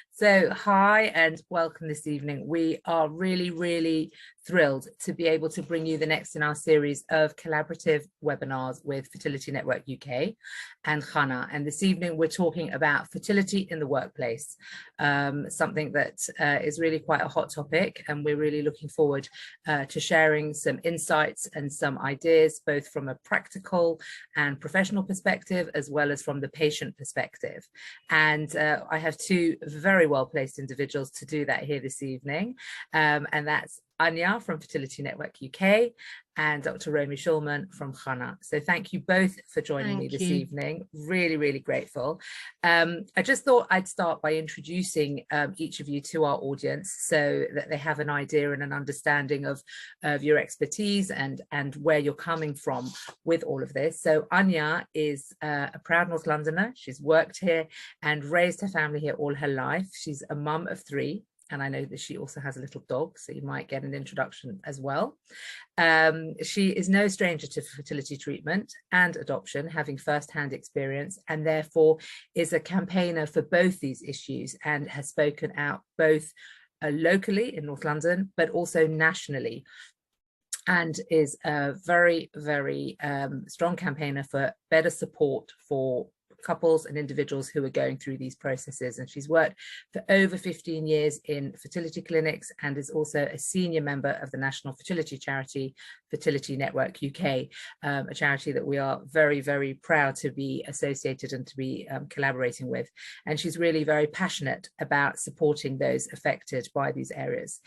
So hi and welcome this evening. We are really thrilled to be able to bring you the next in our series of collaborative webinars with Fertility Network UK and Chana. And this evening we're talking about fertility in the workplace, something that is really quite a hot topic, and we're really looking forward to sharing some insights and some ideas, both from a practical and professional perspective, as well as from the patient perspective. And I have two very well-placed individuals to do that here this evening, and that's Anya from Fertility Network UK and Dr. Romy Schulman from Chana. So thank you both for joining me this evening. Really grateful. I just thought I'd start by introducing each of you to our audience so that they have an idea and an understanding of your expertise and where you're coming from with all of this. So Anya is a proud North Londoner. She's worked here and raised her family here all her life. She's a mum of 3. And I know that she also has a little dog, so you might get an introduction as well. She is no stranger to fertility treatment and adoption, having first-hand experience, and therefore is a campaigner for both these issues and has spoken out both locally in North London, but also nationally, and is a very strong campaigner for better support for couples and individuals who are going through these processes. And she's worked for over 15 years in fertility clinics and is also a senior member of the national fertility charity Fertility Network UK, a charity that we are very proud to be associated and to be collaborating with. And she's really very passionate about supporting those affected by these areas.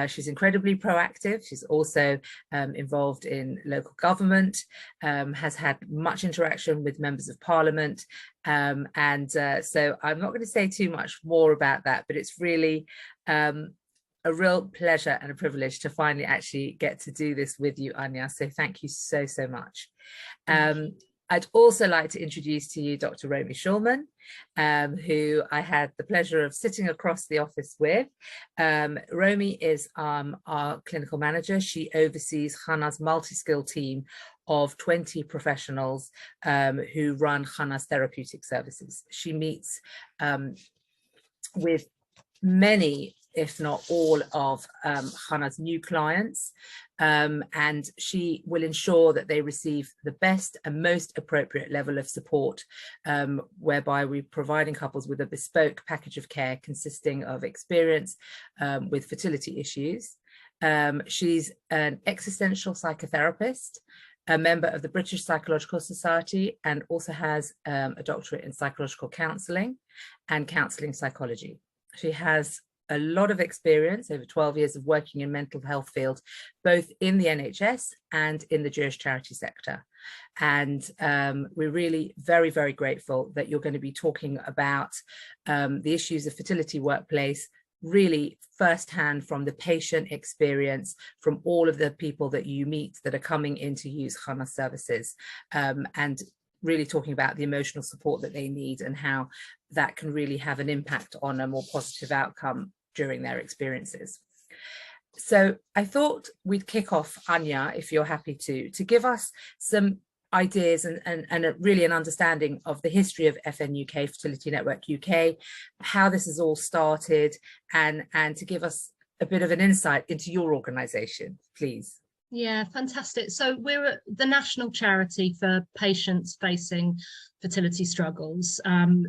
She's incredibly proactive. She's also involved in local government, has had much interaction with members of parliament, so I'm not going to say too much more about that, but it's really a real pleasure and a privilege to finally actually get to do this with you, Anya. So thank you so much. I'd also like to introduce to you Dr. Romy Schulman, who I had the pleasure of sitting across the office with. Romy is our clinical manager. She oversees Chana's multi-skill team of 20 professionals who run Chana's therapeutic services. She meets with many, if not all, of Chana's new clients, and she will ensure that they receive the best and most appropriate level of support, whereby we're providing couples with a bespoke package of care consisting of experience with fertility issues. She's an existential psychotherapist, a member of the British Psychological Society, and also has a doctorate in psychological counselling and counselling psychology. She has a lot of experience, over 12 years of working in mental health field, both in the NHS and in the Jewish charity sector. And we're really very grateful that you're going to be talking about the issues of fertility workplace, really firsthand from the patient experience, from all of the people that you meet that are coming in to use Chana services, and really talking about the emotional support that they need and how that can really have an impact on a more positive outcome during their experiences. So I thought we'd kick off, Anya, if you're happy to give us some ideas and really an understanding of the history of FNUK, Fertility Network UK, how this has all started, and to give us a bit of an insight into your organisation, please. Yeah, fantastic. So we're the national charity for patients facing fertility struggles,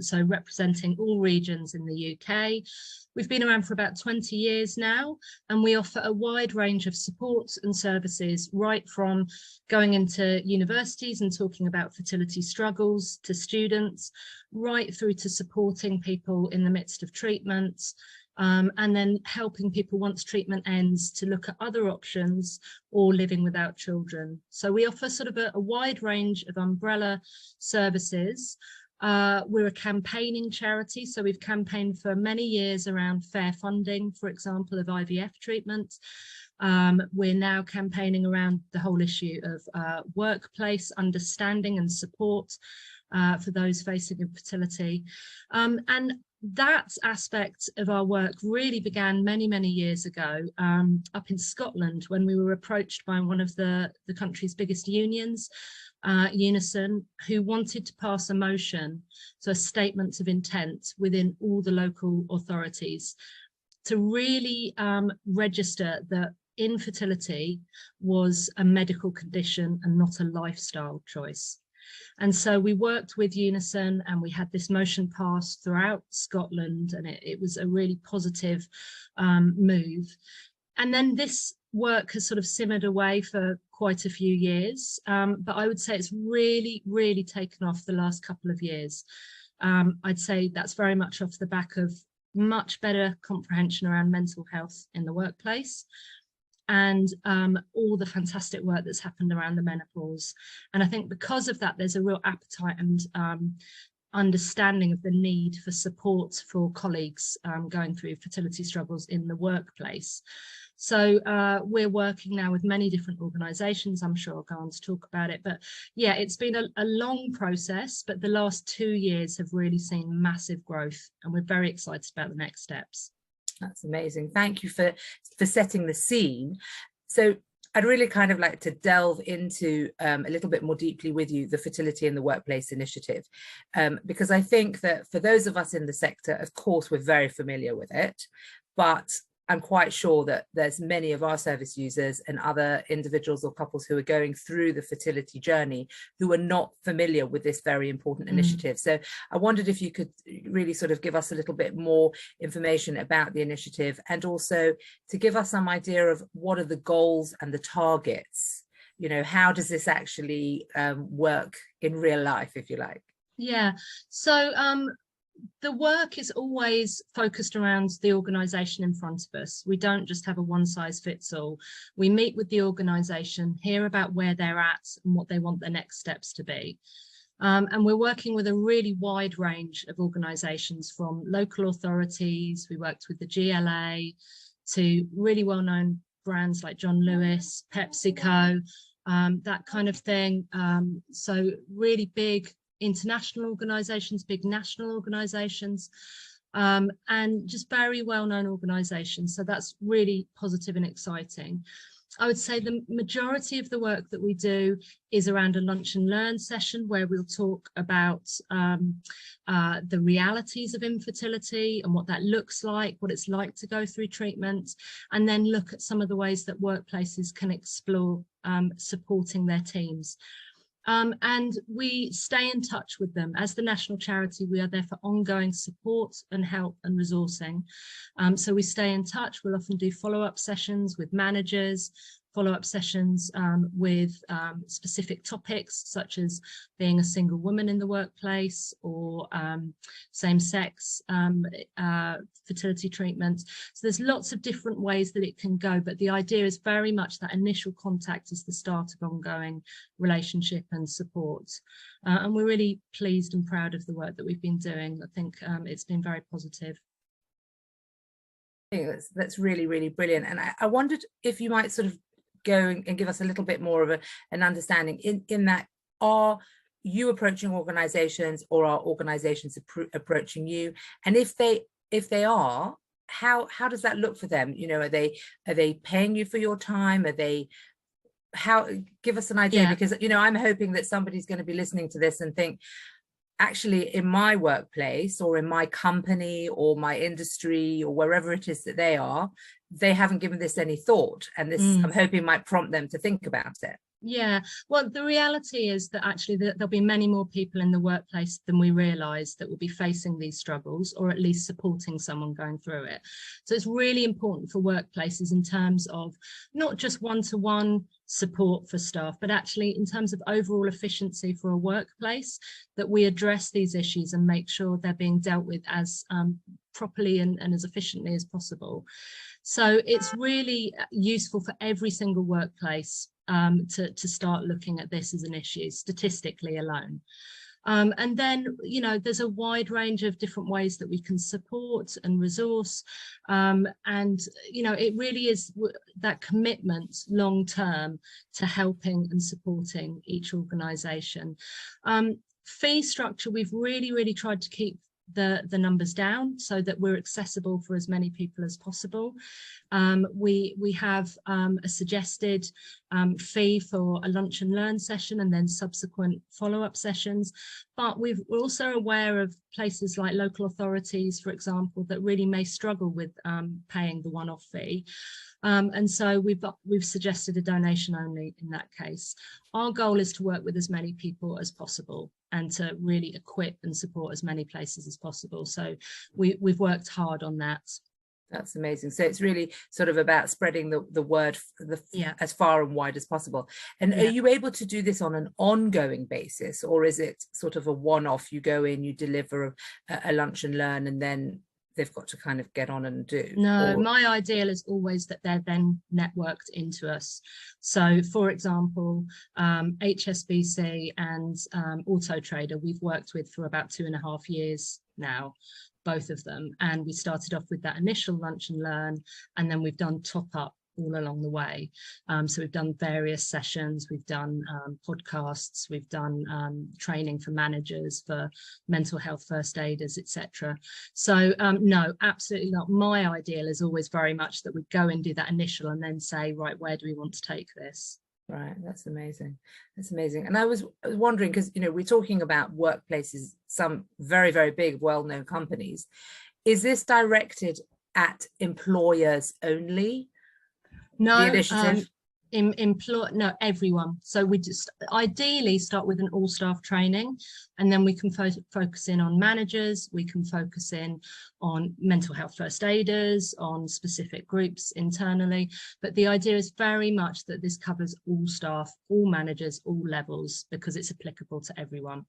so representing all regions in the UK. We've been around for about 20 years now, and we offer a wide range of supports and services, right from going into universities and talking about fertility struggles to students, right through to supporting people in the midst of treatment, and then helping people once treatment ends to look at other options or living without children. So we offer sort of a wide range of umbrella services. We're a campaigning charity, so we've campaigned for many years around fair funding, for example, of IVF treatment. We're now campaigning around the whole issue of workplace understanding and support for those facing infertility. And that aspect of our work really began many years ago up in Scotland, when we were approached by one of the country's biggest unions Unison, who wanted to pass a motion, so a statement of intent within all the local authorities to really register that infertility was a medical condition and not a lifestyle choice. And so we worked with Unison and we had this motion passed throughout Scotland, and it was a really positive move. And then this work has sort of simmered away for quite a few years, but I would say it's really, really taken off the last couple of years. I'd say that's very much off the back of much better comprehension around mental health in the workplace, and all the fantastic work that's happened around the menopause. And I think because of that, there's a real appetite and understanding of the need for support for colleagues going through fertility struggles in the workplace. So we're working now with many different organisations. I'm sure I'll go on to talk about it. But yeah, it's been a long process, but the last 2 years have really seen massive growth, and we're very excited about the next steps. That's amazing. Thank you for setting the scene. So I'd really kind of like to delve into a little bit more deeply with you the Fertility in the Workplace initiative, because I think that for those of us in the sector, of course, we're very familiar with it, but I'm quite sure that there's many of our service users and other individuals or couples who are going through the fertility journey who are not familiar with this very important initiative. So I wondered if you could really sort of give us a little bit more information about the initiative, and also to give us some idea of what are the goals and the targets. You know, how does this actually work in real life, if you like? Yeah, so the work is always focused around the organisation in front of us. We don't just have a one-size-fits-all. We meet with the organisation, hear about where they're at and what they want their next steps to be. And we're working with a really wide range of organisations, from local authorities. We worked with the GLA to really well-known brands like John Lewis, PepsiCo, that kind of thing. So really big international organisations, big national organisations, and just very well-known organisations. So that's really positive and exciting. I would say the majority of the work that we do is around a lunch and learn session, where we'll talk about the realities of infertility and what that looks like, what it's like to go through treatment, and then look at some of the ways that workplaces can explore supporting their teams. And we stay in touch with them. As the national charity, we are there for ongoing support and help and resourcing. So we stay in touch. We'll often do follow-up sessions with managers, follow-up sessions with specific topics, such as being a single woman in the workplace, or same-sex fertility treatment. So there's lots of different ways that it can go, but the idea is very much that initial contact is the start of ongoing relationship and support. And we're really pleased and proud of the work that we've been doing. I think it's been very positive. I think that's really, really brilliant. And I wondered if you might sort of go and give us a little bit more of an understanding in that, are you approaching organizations, or are organizations approaching you? And if they are, how does that look for them? You know, are they paying you for your time? Give us an idea. Yeah. Because, you know, I'm hoping that somebody's going to be listening to this and think, actually, in my workplace or in my company or my industry or wherever it is that they haven't given this any thought, and this I'm hoping might prompt them to think about it. Yeah, well, the reality is that actually there'll be many more people in the workplace than we realise that will be facing these struggles, or at least supporting someone going through it. So it's really important for workplaces in terms of not just one-to-one support for staff, but actually in terms of overall efficiency for a workplace, that we address these issues and make sure they're being dealt with as properly and as efficiently as possible. So it's really useful for every single workplace to start looking at this as an issue, statistically alone. And then, you know, there's a wide range of different ways that we can support and resource. And, you know, it really is that commitment long term to helping and supporting each organisation. Fee structure, we've really tried to keep the numbers down so that we're accessible for as many people as possible. We have a suggested fee for a lunch and learn session and then subsequent follow-up sessions. But we're also aware of places like local authorities, for example, that really may struggle with paying the one-off fee. And so we've suggested a donation only in that case. Our goal is to work with as many people as possible and to really equip and support as many places as possible. So we've worked hard on that. That's amazing. So it's really sort of about spreading the word as far and wide as possible. And are you able to do this on an ongoing basis, or is it sort of a one-off? You go in, you deliver a lunch and learn, and then they've got to kind of get on and do? No, my ideal is always that they're then networked into us. So for example, HSBC and Auto Trader we've worked with for about 2.5 years now, both of them, and we started off with that initial lunch and learn, and then we've done top up all along the way. So we've done various sessions, we've done podcasts, we've done training for managers, for mental health first aiders, etc. So no, absolutely not. My ideal is always very much that we go and do that initial and then say, right, where do we want to take this? Right, that's amazing. That's amazing. And I was wondering, because we're talking about workplaces, some very, very big, well-known companies. Is this directed at employers only? No, the initiative? No, everyone. So we just ideally start with an all staff training, and then we can focus in on managers, we can focus in on mental health first aiders, on specific groups internally. But the idea is very much that this covers all staff, all managers, all levels, because it's applicable to everyone.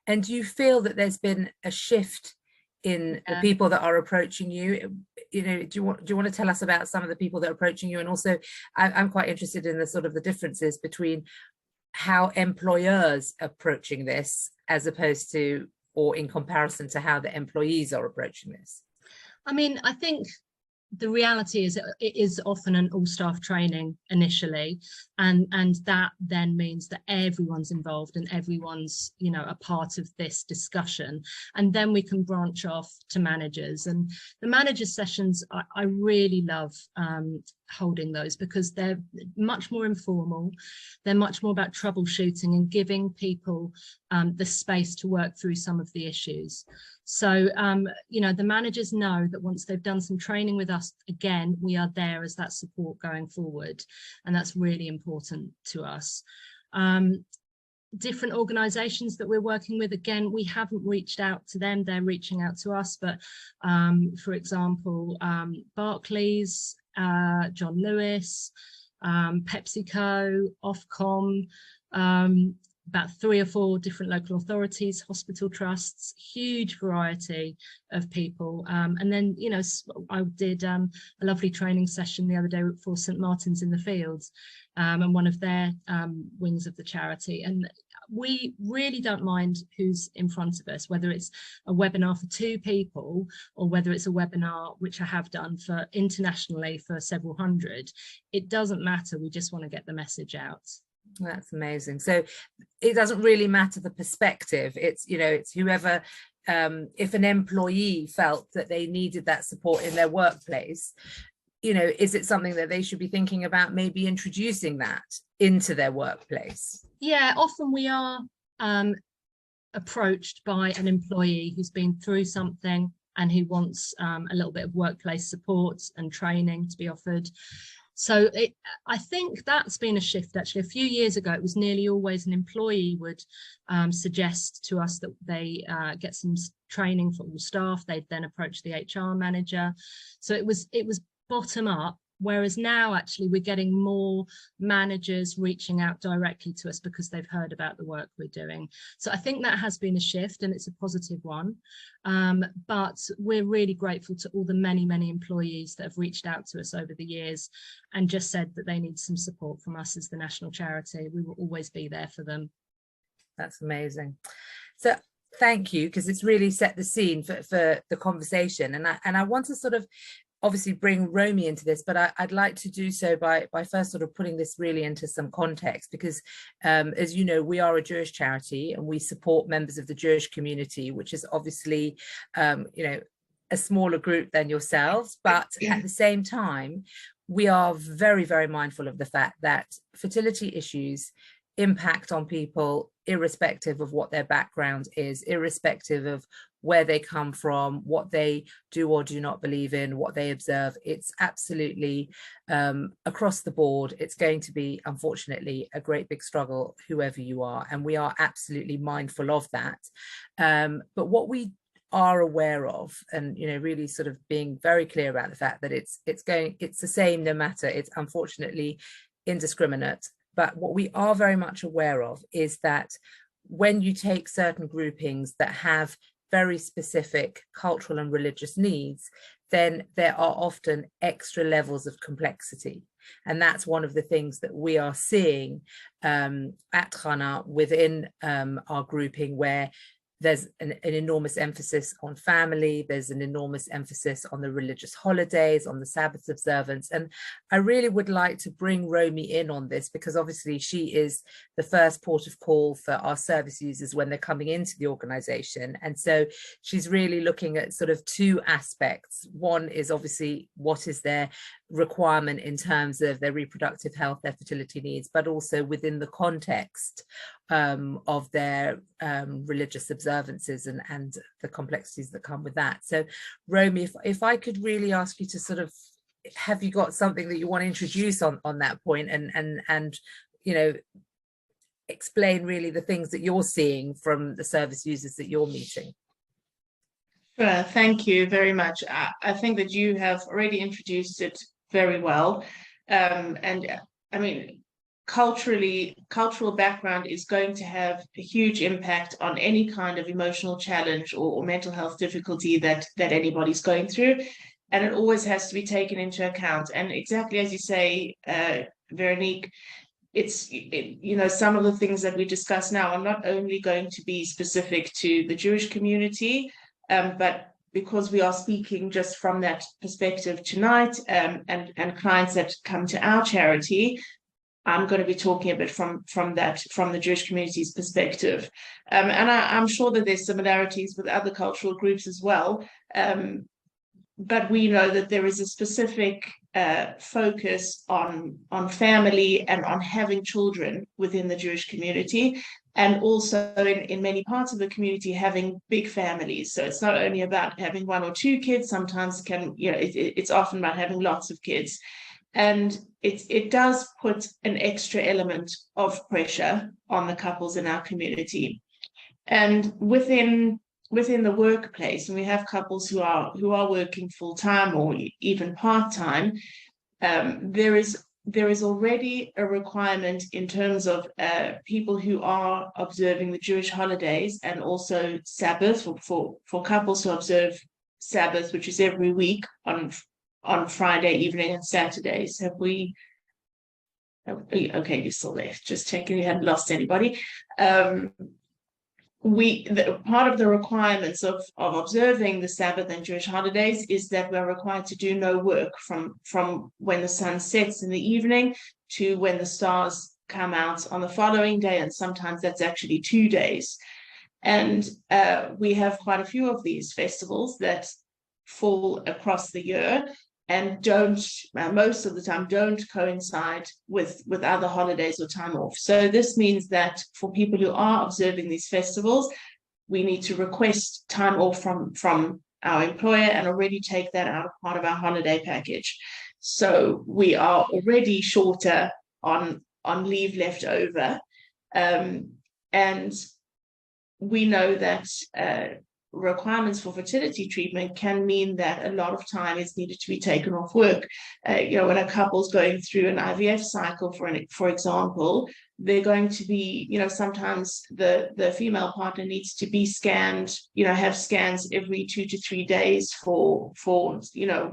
And do you feel that there's been a shift in the people that are approaching you? Do you want to tell us about some of the people that are approaching you? And also I'm quite interested in the sort of the differences between how employers are approaching this as opposed to, or in comparison to, how the employees are approaching this. I mean, I think the reality is it is often an all staff training initially, and that then means that everyone's involved and everyone's a part of this discussion, and then we can branch off to managers. And the managers sessions, I really love holding those, because they're much more informal, they're much more about troubleshooting and giving people the space to work through some of the issues. So the managers know that once they've done some training with us, again, we are there as that support going forward, and that's really important to us. Different organizations that we're working with, again, we haven't reached out to them, they're reaching out to us. But for example, Barclays, John Lewis, PepsiCo, Ofcom, about 3 or 4 different local authorities, hospital trusts, huge variety of people. And then, I did a lovely training session the other day for St Martin's in the Fields, and one of their wings of the charity. And we really don't mind who's in front of us, whether it's a webinar for 2 people or whether it's a webinar, which I have done for internationally for several hundred. It doesn't matter. We just want to get the message out. That's amazing. So it doesn't really matter the perspective. It's it's whoever, if an employee felt that they needed that support in their workplace, is it something that they should be thinking about maybe introducing that into their workplace? Yeah, often we are approached by an employee who's been through something and who wants a little bit of workplace support and training to be offered. So I think that's been a shift. Actually, a few years ago, it was nearly always an employee would suggest to us that they get some training for all staff. They'd then approach the HR manager. So it was bottom up. Whereas now, actually, we're getting more managers reaching out directly to us because they've heard about the work we're doing. So I think that has been a shift, and it's a positive one. But we're really grateful to all the many, many employees that have reached out to us over the years and just said that they need some support from us as the national charity. We will always be there for them. That's amazing. So thank you, because it's really set the scene for the conversation. And I want to sort of obviously bring Romy into this, but I'd like to do so by first sort of putting this really into some context, because as you know, we are a Jewish charity and we support members of the Jewish community, which is obviously you know, a smaller group than yourselves, but at the same time we are very, very mindful of the fact that fertility issues impact on people irrespective of what their background is, irrespective of where they come from, what they do or do not believe in, what they observe. It's absolutely across the board. It's going to be, unfortunately, a great big struggle, whoever you are, and we are absolutely mindful of that. But what we are aware of, and you know, really sort of being very clear about the fact that it's the same no matter, it's unfortunately indiscriminate. But what we are very much aware of is that when you take certain groupings that have very specific cultural and religious needs, then there are often extra levels of complexity. And that's one of the things that we are seeing at Chana within our grouping, where there's an enormous emphasis on family, there's an enormous emphasis on the religious holidays, on the Sabbath observance. And I really would like to bring Romy in on this, because obviously she is the first port of call for our service users when they're coming into the organization. And so she's really looking at sort of two aspects. One is obviously what is their requirement in terms of their reproductive health, their fertility needs, but also within the context of their religious observances and the complexities that come with that. So Romy, if I could really ask you to sort of, have you got something that you want to introduce on that point, and you know, explain really the things that you're seeing from the service users that you're meeting? Sure, thank you very much. I think that you have already introduced it very well. And I mean, cultural background is going to have a huge impact on any kind of emotional challenge or mental health difficulty that anybody's going through. And it always has to be taken into account. And exactly as you say, Veronique, you know, some of the things that we discuss now are not only going to be specific to the Jewish community, but because we are speaking just from that perspective tonight, and clients that come to our charity, I'm going to be talking a bit from the Jewish community's perspective. And I'm sure that there's similarities with other cultural groups as well. But we know that there is a specific focus on family and on having children within the Jewish community, and also in many parts of the community having big families. So it's not only about having one or two kids. Sometimes it's often about having lots of kids, and it does put an extra element of pressure on the couples in our community. And within the workplace, and we have couples who are working full-time or even part-time, there is already a requirement in terms of people who are observing the Jewish holidays, and also Sabbath for couples who observe Sabbath, which is every week on Friday evening and Saturdays. Okay, you're still there. Just checking you hadn't lost anybody. Part of the requirements of observing the Sabbath and Jewish holidays is that we're required to do no work from when the sun sets in the evening to when the stars come out on the following day, and sometimes that's actually 2 days. And we have quite a few of these festivals that fall across the year and most of the time don't coincide with other holidays or time off. So this means that for people who are observing these festivals, we need to request time off from our employer and already take that out of part of our holiday package. So we are already shorter on leave left over. And we know that requirements for fertility treatment can mean that a lot of time is needed to be taken off work. When a couple's going through an IVF cycle, for example, they're going to be, sometimes the female partner needs to be scanned, have scans every 2 to 3 days for 1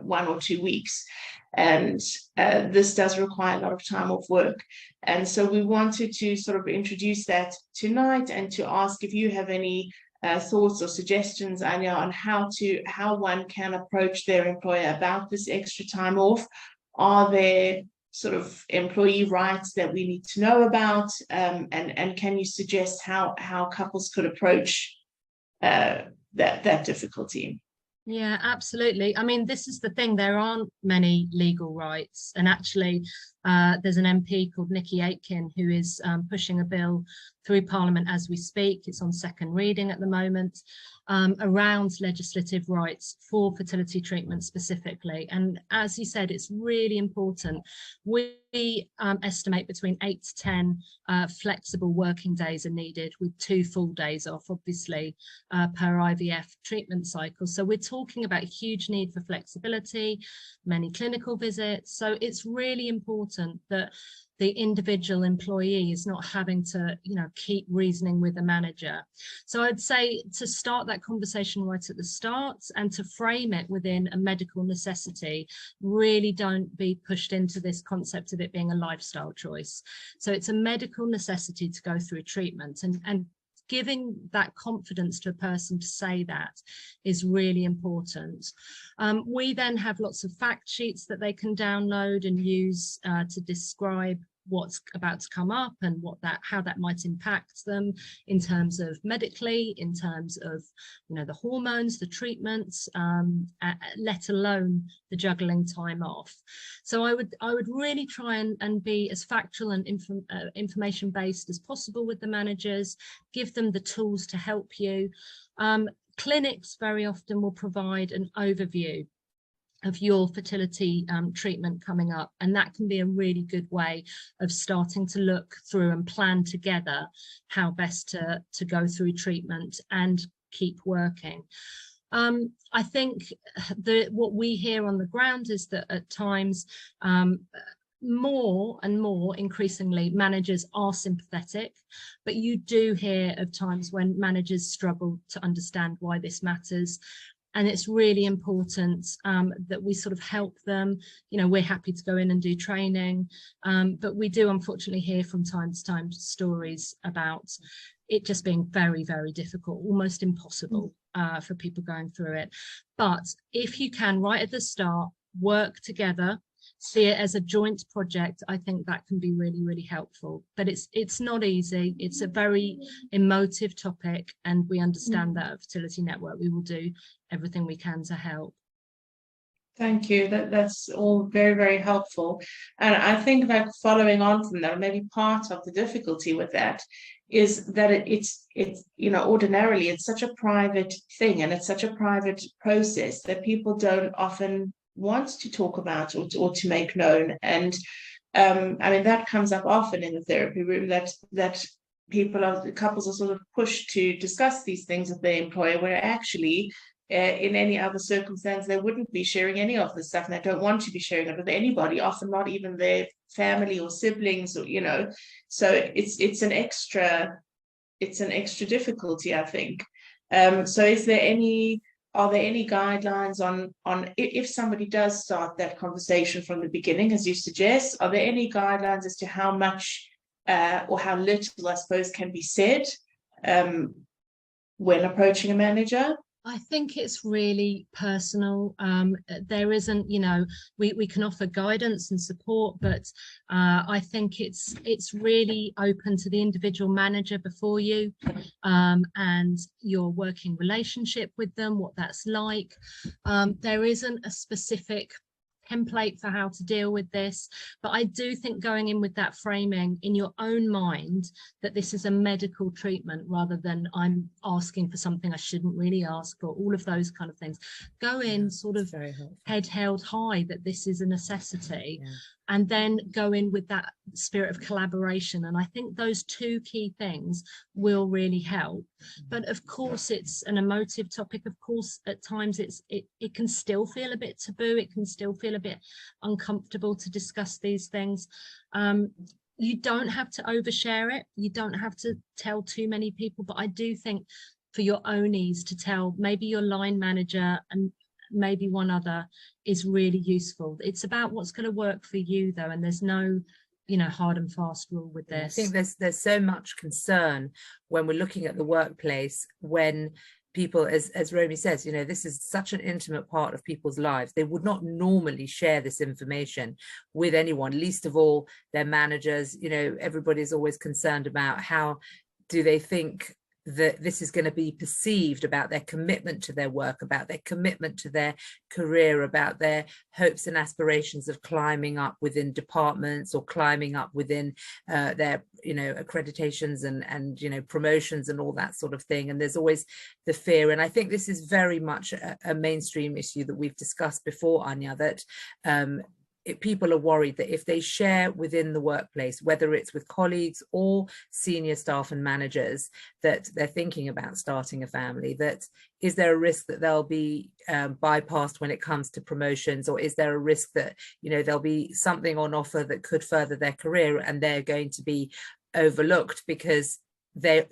or 2 weeks. And this does require a lot of time off work. And so we wanted to sort of introduce that tonight and to ask if you have any thoughts or suggestions, Anya, on how one can approach their employer about this extra time off? Are there sort of employee rights that we need to know about? And can you suggest how couples could approach that difficulty? Yeah, absolutely. I mean, this is the thing. There aren't many legal rights. And actually, there's an MP called Nikki Aitken who is pushing a bill through Parliament as we speak. It's on second reading at the moment, around legislative rights for fertility treatment specifically. And as you said, it's really important. We estimate between 8 to 10 flexible working days are needed, with 2 full days off, obviously, per IVF treatment cycle. So we're talking about a huge need for flexibility, many clinical visits. So it's really important that the individual employee is not having to, keep reasoning with the manager. So I'd say to start that conversation right at the start and to frame it within a medical necessity. Really don't be pushed into this concept of it being a lifestyle choice. So it's a medical necessity to go through treatment, and giving that confidence to a person to say that is really important. We then have lots of fact sheets that they can download and use to describe what's about to come up and how that might impact them in terms of medically, in terms of the hormones, the treatments, let alone the juggling time off. So I would really try and be as factual and information based as possible with the managers, give them the tools to help you. Clinics very often will provide an overview of your fertility treatment coming up, and that can be a really good way of starting to look through and plan together how best to go through treatment and keep working. I think what we hear on the ground is that at times more and more increasingly managers are sympathetic, but you do hear of times when managers struggle to understand why this matters. And it's really important that we sort of help them. We're happy to go in and do training, but we do unfortunately hear from time to time stories about it just being very, very difficult, almost impossible for people going through it. But if you can, right at the start, work together, see it as a joint project, I think that can be really, really helpful. But it's not easy. It's a very emotive topic, and we understand that at Fertility Network we will do everything we can to help. Thank you. That's all very, very helpful. And I think that following on from that, maybe part of the difficulty with that is that it's ordinarily it's such a private thing, and it's such a private process that people don't often want to talk about or to make known. And that comes up often in the therapy room, that couples are sort of pushed to discuss these things with their employer, where actually in any other circumstance they wouldn't be sharing any of this stuff, and they don't want to be sharing it with anybody, often not even their family or siblings, or so it's an extra difficulty, I think. So are there any guidelines on if somebody does start that conversation from the beginning, as you suggest? Are there any guidelines as to how much or how little, I suppose, can be said when approaching a manager? I think it's really personal. There isn't, we can offer guidance and support, but I think it's really open to the individual manager before you and your working relationship with them, what that's like. There isn't a specific template for how to deal with this, but I do think going in with that framing in your own mind that this is a medical treatment rather than I'm asking for something I shouldn't really ask, or all of those kind of things. Go in sort of head held high that this is a necessity, and then go in with that spirit of collaboration. And I think those 2 key things will really help. But of course, it's an emotive topic. Of course, at times it can still feel a bit taboo. It can still feel a bit uncomfortable to discuss these things. You don't have to overshare it. You don't have to tell too many people, but I do think for your own ease to tell maybe your line manager and maybe one other is really useful. It's about what's going to work for you though, and there's no hard and fast rule with this. I think there's so much concern when we're looking at the workplace, when people, as Romy says, this is such an intimate part of people's lives. They would not normally share this information with anyone, least of all their managers. Everybody's always concerned about how do they think that this is going to be perceived about their commitment to their work, about their commitment to their career, about their hopes and aspirations of climbing up within departments or climbing up within their accreditations and promotions and all that sort of thing. And there's always the fear. And I think this is very much a mainstream issue that we've discussed before, Anya, that people are worried that if they share within the workplace, whether it's with colleagues or senior staff and managers, that they're thinking about starting a family, that is there a risk that they'll be bypassed when it comes to promotions, or is there a risk that there'll be something on offer that could further their career and they're going to be overlooked because they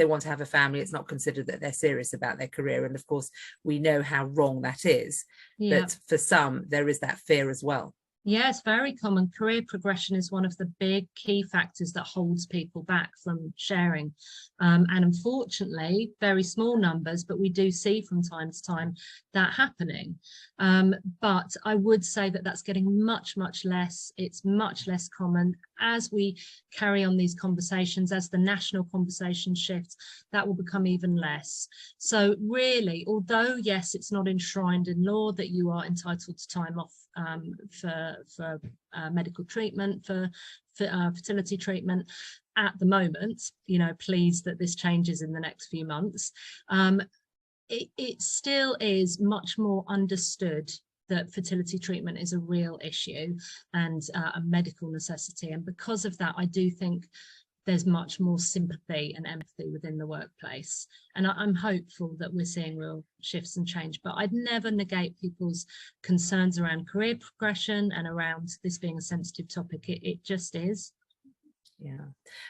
want to have a family. It's not considered that they're serious about their career. And of course we know how wrong that is. Yeah. But for some there is that fear as well. Yeah, it's very common. Career progression is one of the big key factors that holds people back from sharing. And unfortunately, very small numbers, but we do see from time to time that happening. But I would say that that's getting much, much less. It's much less common. As we carry on these conversations, as the national conversation shifts, that will become even less. So really, although, yes, it's not enshrined in law that you are entitled to time off for medical treatment, for fertility treatment at the moment, pleased that this changes in the next few months, it still is much more understood that fertility treatment is a real issue and a medical necessity. And because of that, I do think there's much more sympathy and empathy within the workplace. And I'm hopeful that we're seeing real shifts and change, but I'd never negate people's concerns around career progression and around this being a sensitive topic. It just is. Yeah.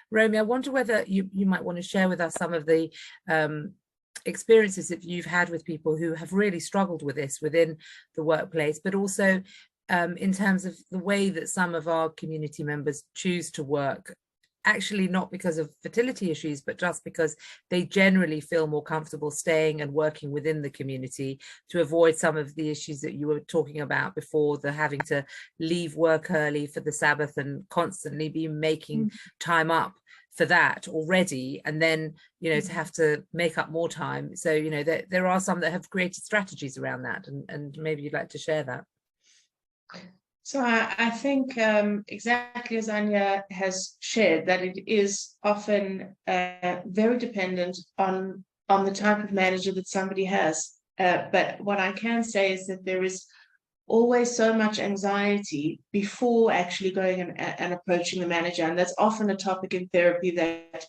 Romy, I wonder whether you might want to share with us some of the experiences that you've had with people who have really struggled with this within the workplace, but also in terms of the way that some of our community members choose to work, actually not because of fertility issues, but just because they generally feel more comfortable staying and working within the community to avoid some of the issues that you were talking about before, the having to leave work early for the Sabbath and constantly be making time up for that already, and then to have to make up more time. So there are some that have created strategies around that, and maybe you'd like to share that. So I think exactly as Anya has shared, that it is often very dependent on the type of manager that somebody has. But what I can say is that there is always so much anxiety before actually going and approaching the manager. And that's often a topic in therapy that,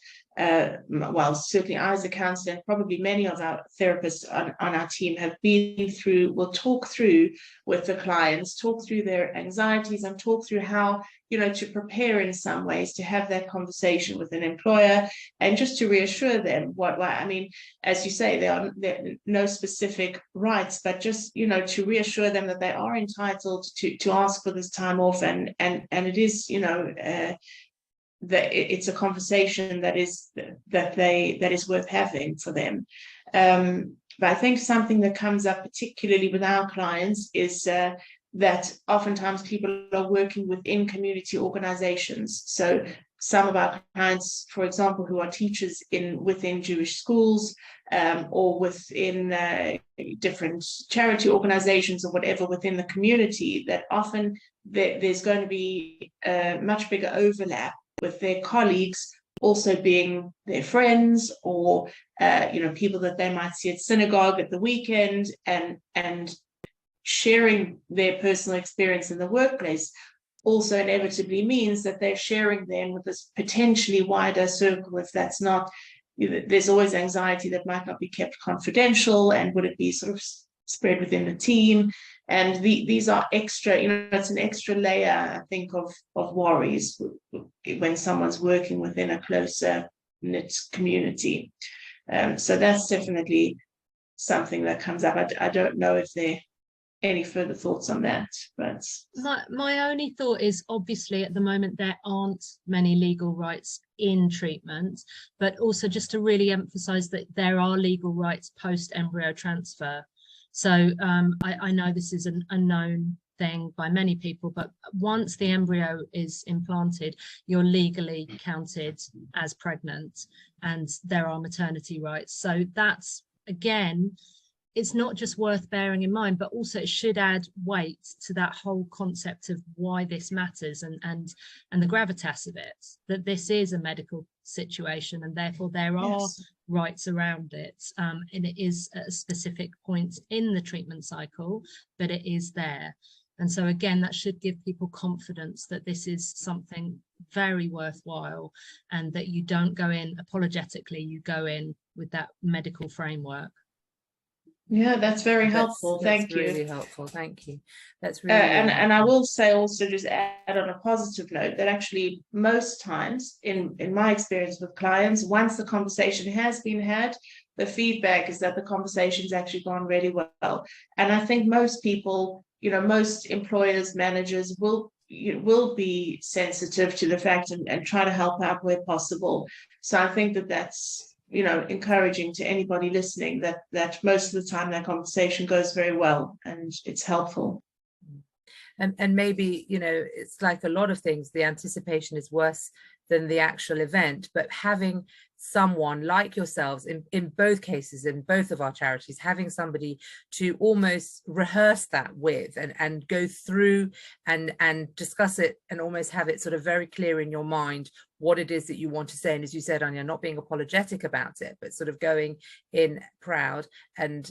well, certainly I as a counselor and probably many of our therapists on our team have been through, will talk through with the clients, talk through their anxieties and talk through how, to prepare in some ways to have that conversation with an employer and just to reassure them I mean, as you say, there are no specific rights, but just, to reassure them that they are entitled to ask for this time off and it is, that it's a conversation that is worth having for them. But I think something that comes up particularly with our clients is that oftentimes people are working within community organizations. So some of our clients, for example, who are teachers within Jewish schools or within different charity organizations or whatever within the community, that often there's going to be a much bigger overlap with their colleagues also being their friends or people that they might see at synagogue at the weekend, and sharing their personal experience in the workplace also inevitably means that they're sharing them with this potentially wider circle. If that's not, there's always anxiety that might not be kept confidential, and would it be sort of spread within the team? And these are extra, it's an extra layer, I think, of worries when someone's working within a closer knit community. So that's definitely something that comes up. I don't know if there any further thoughts on that. But my only thought is, obviously at the moment there aren't many legal rights in treatment, but also just to really emphasize that there are legal rights post embryo transfer. So I know this is an unknown thing by many people, but once the embryo is implanted, you're legally counted as pregnant and there are maternity rights. So that's, again, it's not just worth bearing in mind, but also it should add weight to that whole concept of why this matters and the gravitas of it, that this is a medical situation and therefore there are rights around it, and it is at a specific point in the treatment cycle, but it is there. And so again, that should give people confidence that this is something very worthwhile and that you don't go in apologetically, you go in with that medical framework. Yeah, that's very helpful. Thank you. That's really helpful. Thank you. That's really, and I will say also, just add on a positive note, that actually most times in my experience with clients, once the conversation has been had, the feedback is that the conversation's actually gone really well. And I think most people, most employers, managers will be sensitive to the fact and try to help out where possible. So I think that's encouraging to anybody listening, that most of the time that conversation goes very well and it's helpful. And maybe, it's like a lot of things, the anticipation is worse than the actual event, but having someone like yourselves in both cases, in both of our charities, having somebody to almost rehearse that with and go through and discuss it and almost have it sort of very clear in your mind what it is that you want to say. And as you said, Anya, not being apologetic about it, but sort of going in proud and,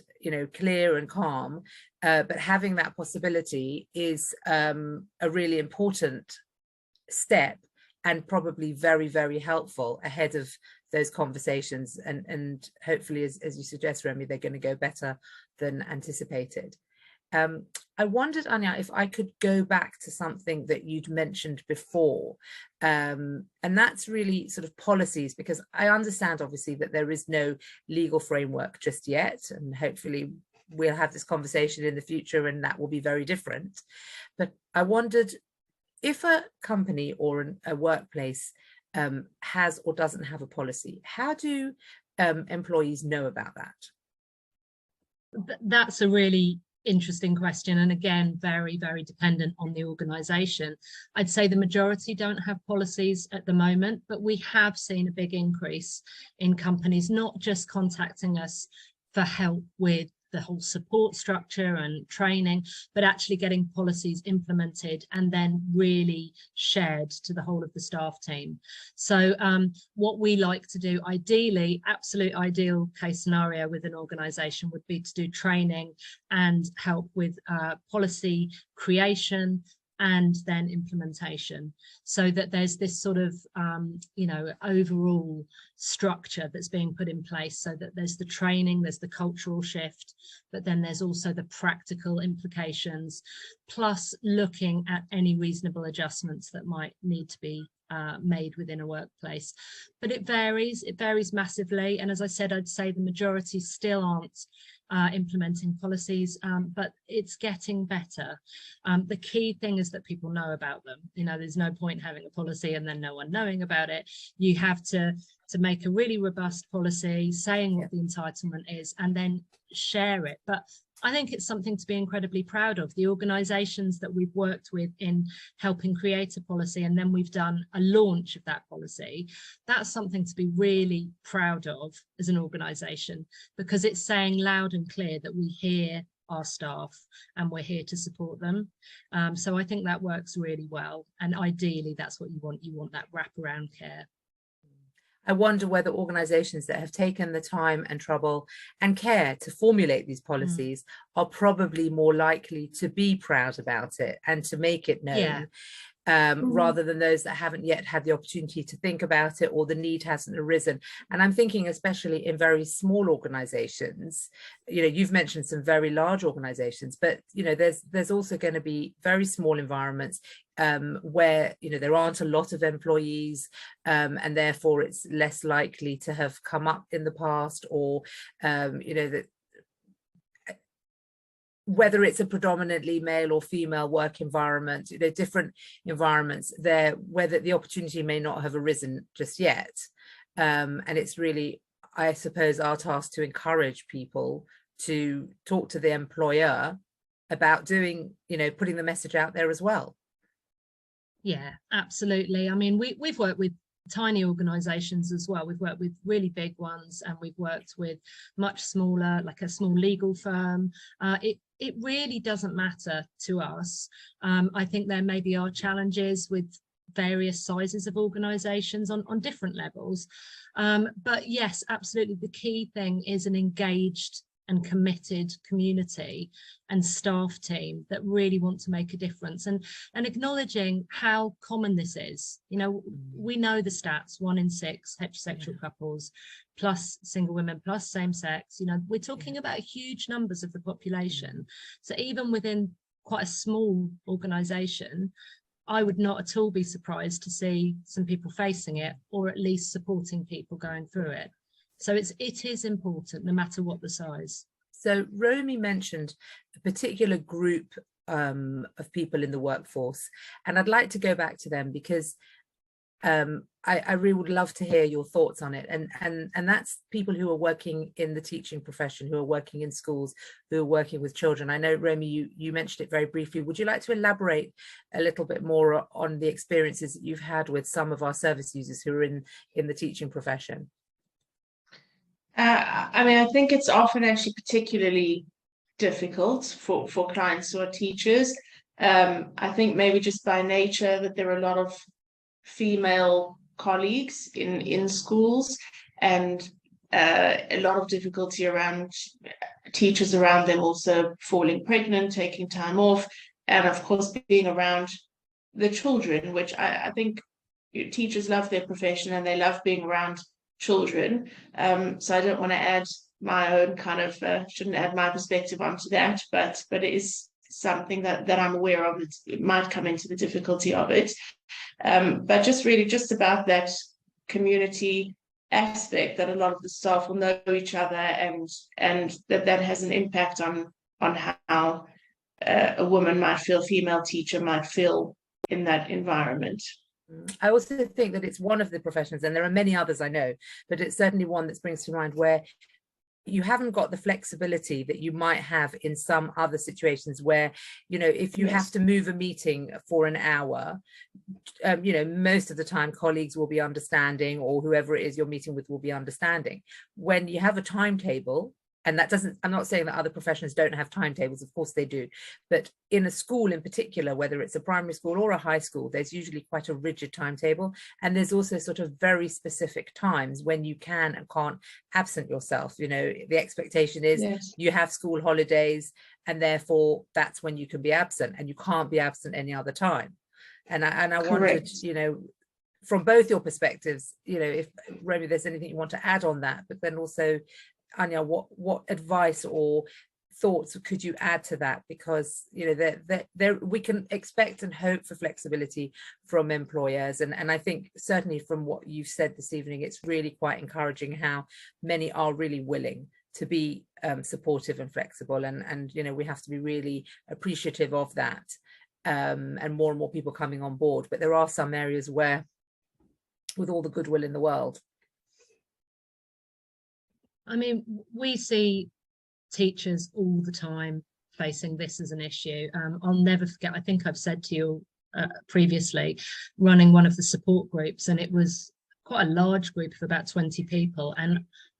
clear and calm. But having that possibility is a really important step and probably very, very helpful ahead of those conversations. And hopefully, as you suggest, Remy, they're going to go better than anticipated. I wondered, Anya, if I could go back to something that you'd mentioned before, and that's really sort of policies, because I understand obviously that there is no legal framework just yet, and hopefully we'll have this conversation in the future and that will be very different. But I wondered if a company or a workplace has or doesn't have a policy, how do employees know about that? That's a really interesting question, and again, very, very dependent on the organization. I'd say the majority don't have policies at the moment, but we have seen a big increase in companies not just contacting us for help with the whole support structure and training, but actually getting policies implemented and then really shared to the whole of the staff team. So what we like to do, ideally, absolute ideal case scenario with an organization would be to do training and help with policy creation and then implementation, so that there's this sort of overall structure that's being put in place, so that there's the training, there's the cultural shift, but then there's also the practical implications, plus looking at any reasonable adjustments that might need to be made within a workplace. But it varies massively, and as I said, I'd say the majority still aren't implementing policies, but it's getting better. The key thing is that people know about them. There's no point having a policy and then no one knowing about it. You have to make a really robust policy saying what the entitlement is and then share it. But I think it's something to be incredibly proud of. The organisations that we've worked with in helping create a policy, and then we've done a launch of that policy, that's something to be really proud of as an organisation, because it's saying loud and clear that we hear our staff and we're here to support them. So I think that works really well. And ideally, that's what you want. You want that wraparound care. I wonder whether organizations that have taken the time and trouble and care to formulate these policies are probably more likely to be proud about it and to make it known, rather than those that haven't yet had the opportunity to think about it or the need hasn't arisen. And I'm thinking especially in very small organizations, you've mentioned some very large organizations, but there's also going to be very small environments where there aren't a lot of employees, and therefore it's less likely to have come up in the past, or that whether it's a predominantly male or female work environment, different environments there, whether the opportunity may not have arisen just yet. And it's really, I suppose, our task to encourage people to talk to the employer about doing, putting the message out there as well. Yeah, absolutely. I mean, we've worked with tiny organizations as well. We've worked with really big ones, and we've worked with much smaller, like a small legal firm. It really doesn't matter to us. I think there maybe are challenges with various sizes of organizations on different levels. But yes, absolutely. The key thing is an engaged and committed community and staff team that really want to make a difference, and acknowledging how common this is. We know the stats: 1 in 6 heterosexual couples, plus single women, plus same sex. We're talking about huge numbers of the population. So even within quite a small organization, I would not at all be surprised to see some people facing it, or at least supporting people going through it. So it is important, no matter what the size. So Romy mentioned a particular group of people in the workforce, and I'd like to go back to them because I really would love to hear your thoughts on it. And that's people who are working in the teaching profession, who are working in schools, who are working with children. I know, Romy, you mentioned it very briefly. Would you like to elaborate a little bit more on the experiences that you've had with some of our service users who are in the teaching profession? I think it's often actually particularly difficult for clients who are teachers. I think maybe just by nature that there are a lot of female colleagues in schools, and a lot of difficulty around teachers around them also falling pregnant, taking time off, and of course being around the children, which I think teachers love their profession and they love being around children. So I don't want to add my own kind of shouldn't add my perspective onto that, but it is something that I'm aware of. It might come into the difficulty of it, but just about that community aspect, that a lot of the staff will know each other, and that has an impact on how a woman might feel, female teacher might feel in that environment. I also think that it's one of the professions, and there are many others I know, but it's certainly one that springs to mind where you haven't got the flexibility that you might have in some other situations where, if you have to move a meeting for an hour, most of the time colleagues will be understanding, or whoever it is you're meeting with will be understanding. When you have a timetable, and that doesn't, I'm not saying that other professions don't have timetables, of course they do, but in a school in particular, whether it's a primary school or a high school, there's usually quite a rigid timetable, and there's also sort of very specific times when you can and can't absent yourself. The expectation is you have school holidays, and therefore that's when you can be absent, and you can't be absent any other time. And I wondered, from both your perspectives, if Romy, there's anything you want to add on that, but then also Anya, what advice or thoughts could you add to that? Because there we can expect and hope for flexibility from employers, and I think certainly from what you've said this evening, it's really quite encouraging how many are really willing to be supportive and flexible, and we have to be really appreciative of that, and more people coming on board. But there are some areas where, with all the goodwill in the world, I mean, we see teachers all the time facing this as an issue. I'll never forget, I think I've said to you previously, running one of the support groups, and it was quite a large group of about 20 people. And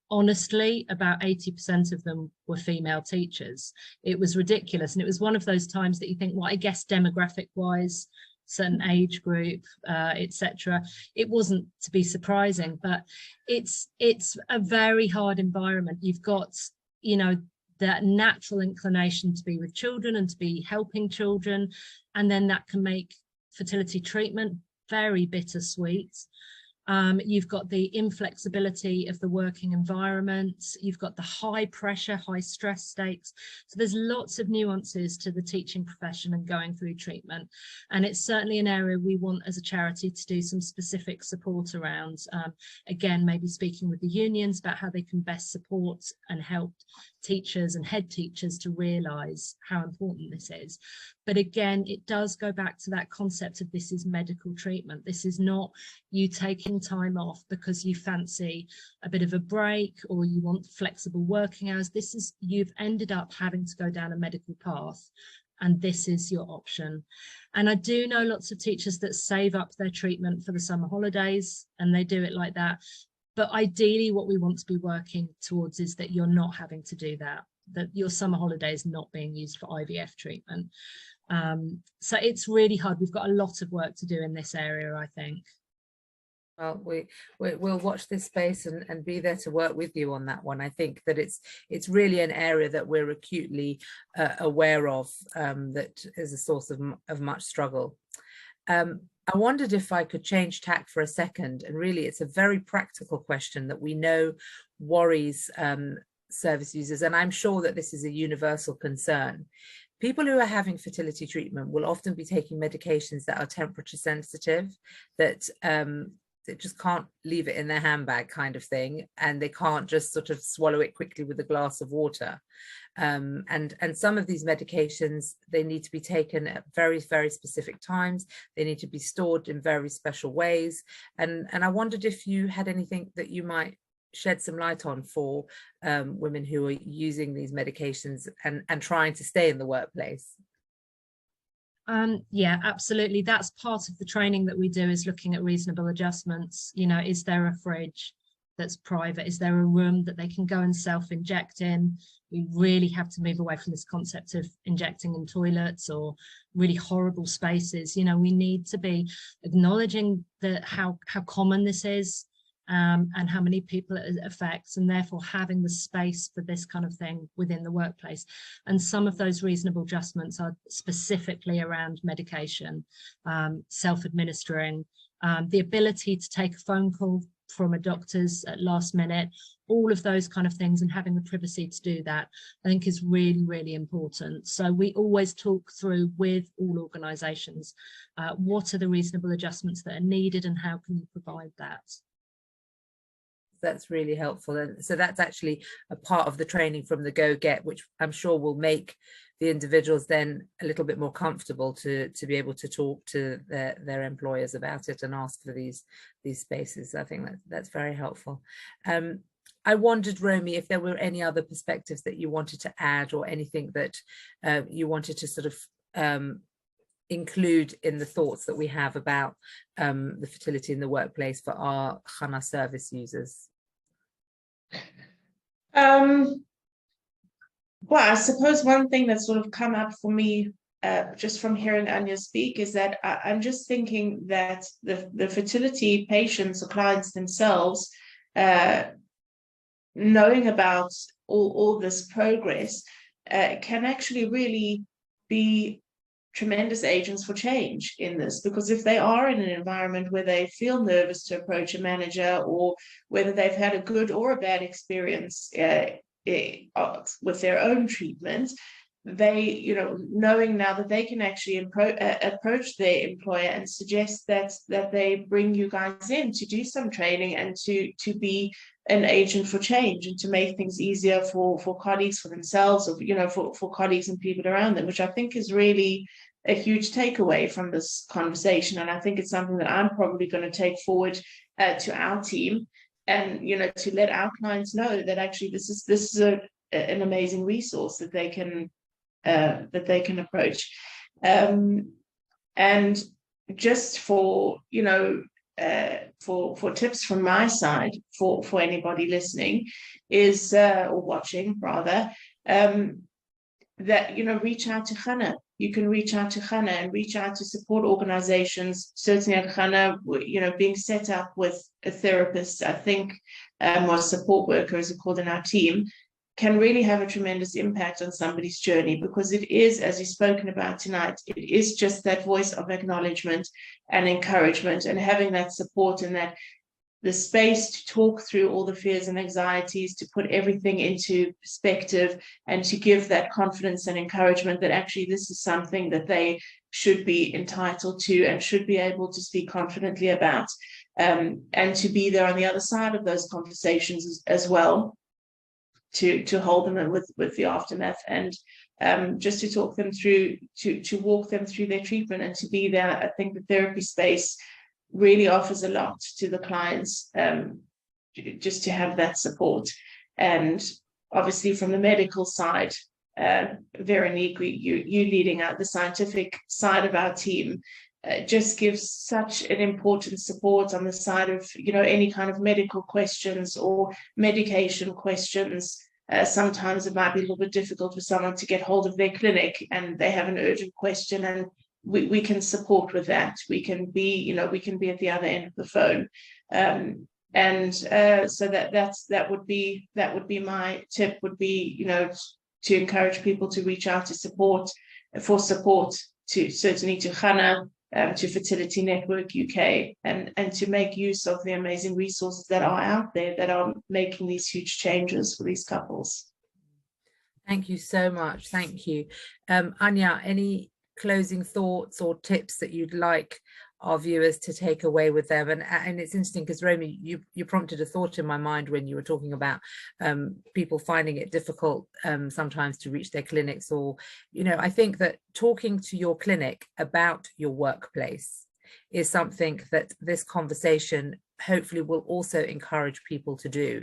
honestly, about 80% of them were female teachers. It was ridiculous. And it was one of those times that you think, well, I guess demographic wise, certain age group, etc. It wasn't to be surprising, but it's a very hard environment. You've got, that natural inclination to be with children and to be helping children, and then that can make fertility treatment very bittersweet. You've got the inflexibility of the working environment. You've got the high pressure, high stress states. So there's lots of nuances to the teaching profession and going through treatment. And it's certainly an area we want as a charity to do some specific support around. Again, maybe speaking with the unions about how they can best support and help teachers and head teachers to realise how important this is. But again, it does go back to that concept of this is medical treatment. This is not you taking time off because you fancy a bit of a break or you want flexible working hours. This is, you've ended up having to go down a medical path, and this is your option. And I do know lots of teachers that save up their treatment for the summer holidays, and they do it like that. But ideally, what we want to be working towards is that you're not having to do that, that your summer holiday is not being used for IVF treatment. So it's really hard. We've got a lot of work to do in this area, I think. Well, we'll watch this space and be there to work with you on that one. I think that it's really an area that we're acutely aware of, that is a source of much struggle. I wondered if I could change tack for a second, and really it's a very practical question that we know worries service users, and I'm sure that this is a universal concern. People who are having fertility treatment will often be taking medications that are temperature sensitive, that they just can't leave it in their handbag kind of thing, and they can't just sort of swallow it quickly with a glass of water. And some of these medications, they need to be taken at very, very specific times. They need to be stored in very special ways. And I wondered if you had anything that you might shed some light on for women who are using these medications and trying to stay in the workplace. Yeah, absolutely. That's part of the training that we do, is looking at reasonable adjustments. You know, is there a fridge that's private? Is there a room that they can go and self-inject in? We really have to move away from this concept of injecting in toilets or really horrible spaces. You know, we need to be acknowledging that how common this is, and how many people it affects, and therefore having the space for this kind of thing within the workplace. And some of those reasonable adjustments are specifically around medication, self-administering, the ability to take a phone call from a doctor's at last minute, all of those kind of things, and having the privacy to do that, I think is really, really important. So we always talk through with all organisations, what are the reasonable adjustments that are needed and how can you provide that? That's really helpful. And so that's actually a part of the training from the go-get, which I'm sure will make the individuals then a little bit more comfortable to be able to talk to their employers about it and ask for these spaces. I think that's very helpful. I wondered, Romy, if there were any other perspectives that you wanted to add, or anything that you wanted to sort of include in the thoughts that we have about the fertility in the workplace for our Chana service users. Well, I suppose one thing that's sort of come up for me just from hearing Anya speak is that I'm just thinking that the fertility patients or clients themselves, knowing about all this progress, can actually really be tremendous agents for change in this, because if they are in an environment where they feel nervous to approach a manager, or whether they've had a good or a bad experience with their own treatment, they, you know, knowing now that they can actually approach their employer and suggest that they bring you guys in to do some training and to be an agent for change and to make things easier for colleagues, for themselves, or, you know, for colleagues and people around them, which I think is really a huge takeaway from this conversation. And I think it's something that I'm probably going to take forward to our team, and, you know, to let our clients know that actually this is an amazing resource that they can approach. And just for, you know, for tips from my side for anybody listening is or watching rather, that, you know, reach out to Chana. You can reach out to Chana and reach out to support organizations. Certainly at Chana, you know, being set up with a therapist, I think, or support workers are called in our team, can really have a tremendous impact on somebody's journey, because it is, as you've spoken about tonight, it is just that voice of acknowledgement and encouragement, and having that support and that the space to talk through all the fears and anxieties, to put everything into perspective, and to give that confidence and encouragement that actually this is something that they should be entitled to and should be able to speak confidently about, and to be there on the other side of those conversations as well, to hold them with the aftermath, and just to talk them through, to walk them through their treatment and to be there. I think the therapy space really offers a lot to the clients, just to have that support. And obviously from the medical side, Veronique, you leading out the scientific side of our team, just gives such an important support on the side of, any kind of medical questions or medication questions. Sometimes it might be a little bit difficult for someone to get hold of their clinic and they have an urgent question, and we can support with that. We can be at the other end of the phone. So that would be my tip, would be, to encourage people to reach out to support, to certainly to Chana, to Fertility Network UK, and to make use of the amazing resources that are out there that are making these huge changes for these couples. Thank you so much. Thank you. Anya, any closing thoughts or tips that you'd like our viewers to take away with them? And it's interesting because Romy, you prompted a thought in my mind when you were talking about people finding it difficult sometimes to reach their clinics, or I think that talking to your clinic about your workplace is something that this conversation hopefully will also encourage people to do,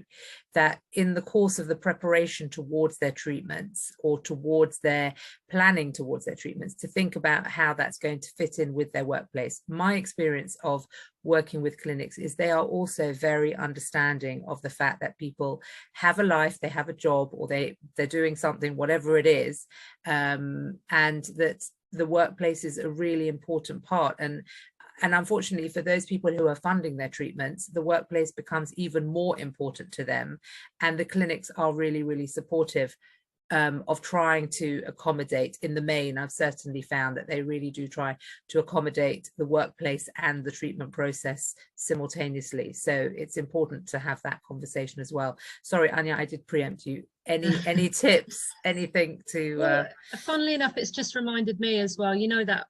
that in the course of the preparation towards their treatments or towards their planning towards their treatments, to think about how that's going to fit in with their workplace. My experience of working with clinics is they are also very understanding of the fact that people have a life, they have a job, or they're doing something, whatever it is, and that the workplace is a really important part. And unfortunately, for those people who are funding their treatments, the workplace becomes even more important to them. And the clinics are really, really supportive of trying to accommodate. In the main, I've certainly found that they really do try to accommodate the workplace and the treatment process simultaneously. So it's important to have that conversation as well. Sorry, Anya, I did preempt you. Any tips, anything to... Well, funnily enough, it's just reminded me as well, that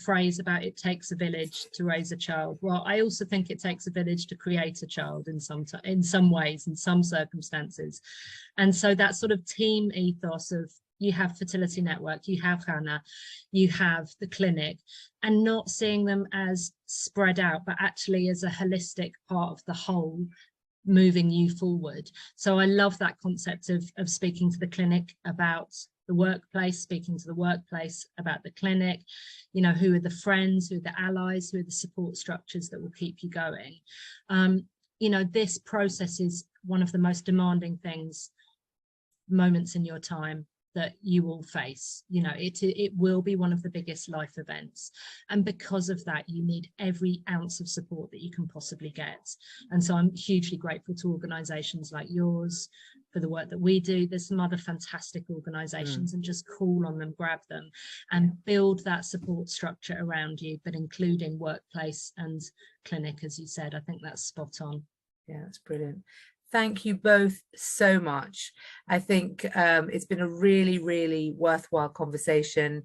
phrase about it takes a village to raise a child. Well, I also think it takes a village to create a child in some ways, in some circumstances. And so that sort of team ethos of, you have Fertility Network, you have Chana, you have the clinic, and not seeing them as spread out, but actually as a holistic part of the whole, moving you forward. So I love that concept of speaking to the clinic about the workplace, speaking to the workplace about the clinic, who are the friends, who are the allies, who are the support structures that will keep you going. This process is one of the most demanding moments in your time that you will face. It will be one of the biggest life events, and because of that you need every ounce of support that you can possibly get. And so I'm hugely grateful to organizations like yours for the work that we do. There's some other fantastic organizations, and just call on them, grab them, and build that support structure around you, but including workplace and clinic, as you said. I think that's spot on. Yeah, that's brilliant. Thank you both so much. I think it's been a really, really worthwhile conversation.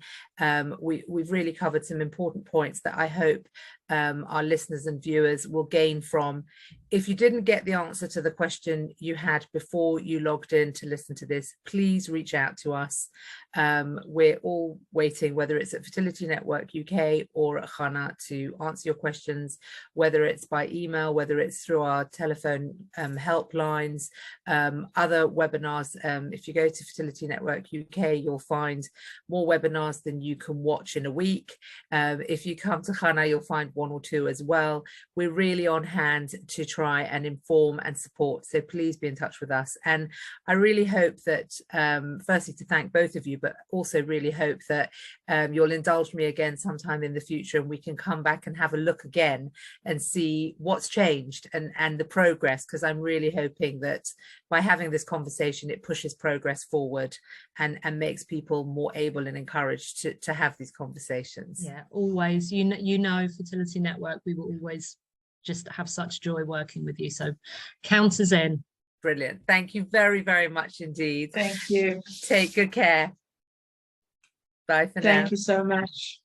We've really covered some important points that I hope our listeners and viewers will gain from. If you didn't get the answer to the question you had before you logged in to listen to this, please reach out to us. We're all waiting, whether it's at Fertility Network UK or at Chana, to answer your questions, whether it's by email, whether it's through our telephone helplines, other webinars. If you go to Fertility Network UK, you'll find more webinars than you can watch in a week. If you come to Chana, you'll find one or two as well. We're really on hand to try and inform and support, so please be in touch with us. And I really hope that, firstly, to thank both of you, but also really hope that you'll indulge me again sometime in the future, and we can come back and have a look again and see what's changed and the progress, because I'm really hoping that by having this conversation it pushes progress forward and makes people more able and encouraged to have these conversations. Yeah, always. Fertility Network, we will always just have such joy working with you. So count us in. Brilliant. Thank you very, very much indeed. Thank you. Take good care. Bye for now. Thank you so much.